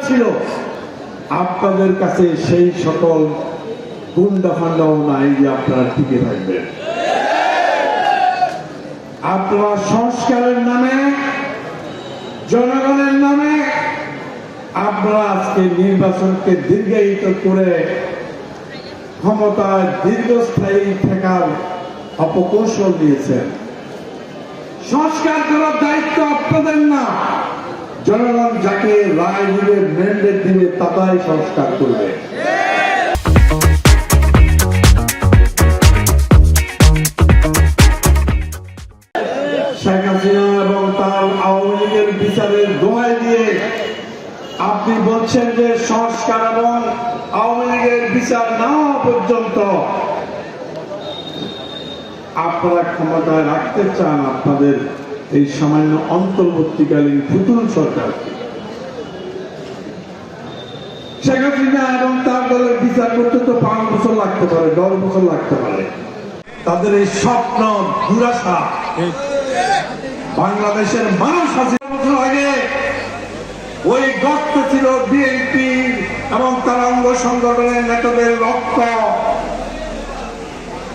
ছিল, আপনাদের কাছে সেই সকল গুন্ডা ফান্ডাও নাই যে আপনারা টিকে থাকবেন। আপনারা সংস্কারের নামে, জনগণের নামে আপনারা আজকে নির্বাচনকে দীর্ঘায়িত করে ক্ষমতায় দীর্ঘস্থায়ী থাকার অপকৌশল দিয়েছেন। সংস্কার করার দায়িত্ব আপনাদের না, জনগণ যাকে রায় দিবে, ম্যান্ডেট দিবে, তারাই সংস্কার করবে। শেখ হাসিনা এবং তার আওয়ামী লীগের বিচারের দোহাই দিয়ে আপনি বলছেন যে সংস্কার এবং আওয়ামী লীগের বিচার না হওয়া পর্যন্ত আপনারা ক্ষমতায় রাখতে চান আপনাদের এই সামান্য অন্তর্বর্তীকালীন ফুতুল সরকারকে। শেখ হাসিনা এবং তার দলের বিচার করতে তো 5 বছর লাগতে পারে, 10 বছর লাগতে পারে। তাদের এই স্বপ্ন দুরাশা বাংলাদেশের মানুষ 80 বছর আগে ওই গর্ত ছিল বিএনপি এবং তার অঙ্গ সংগঠনের নেতাদের রক্ত।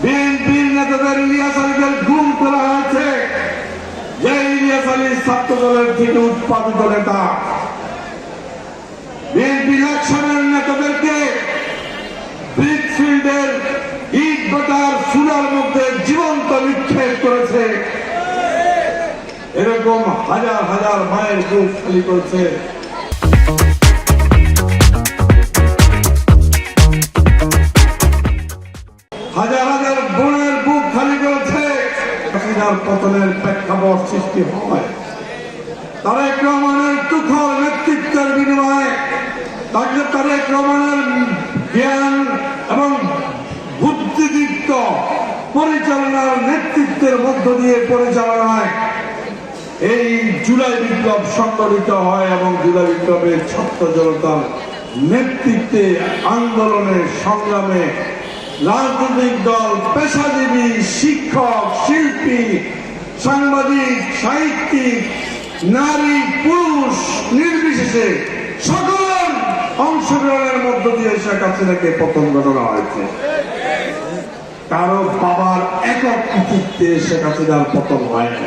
বিএনপির নেতাদের ইলিয়াস আলীদের গুম করা হয়েছে, যে ইলিয়াস আলী ছাত্র দলের থেকে উৎপাদিত নেতা। বিএনপি ইলেকশনের নেতাদেরকে ব্রিকফিল্ডের ইট ভাটার চুলার মধ্যে জীবন্ত নিক্ষেপ করেছে। এরকম হাজার হাজার মায়ের বুক খালি করেছে। হাজার হাজার বোনের বুক খালি করেছে। হাসিনার পতনের প্রেক্ষাপট সৃষ্টি হয় তারেক রহমানের তুখর নেতৃত্বের বিনিময়ে, তারেক রহমানের জ্ঞান এবং বুদ্ধিদীপ্ত পরিচালনার নেতৃত্বের মধ্য দিয়ে পরিচালনায় এই জুলাই বিপ্লব সংগঠিত হয় এবং জুলাই বিপ্লবের ছাত্র জনতার নেতৃত্বে আন্দোলনের সংগ্রামে রাজনৈতিক দল, পেশাজীবী, শিক্ষক, শিল্পী, সাংবাদিক, সাহিত্যিক, নারী, পুরুষ নির্বিশেষে সকলের অংশগ্রহণের মধ্য দিয়ে শেখ হাসিনাকে পতন ঘটানো হয়েছে। কারো বাবার একক কৃতিত্বে শেখ হাসিনার পতন হয় না।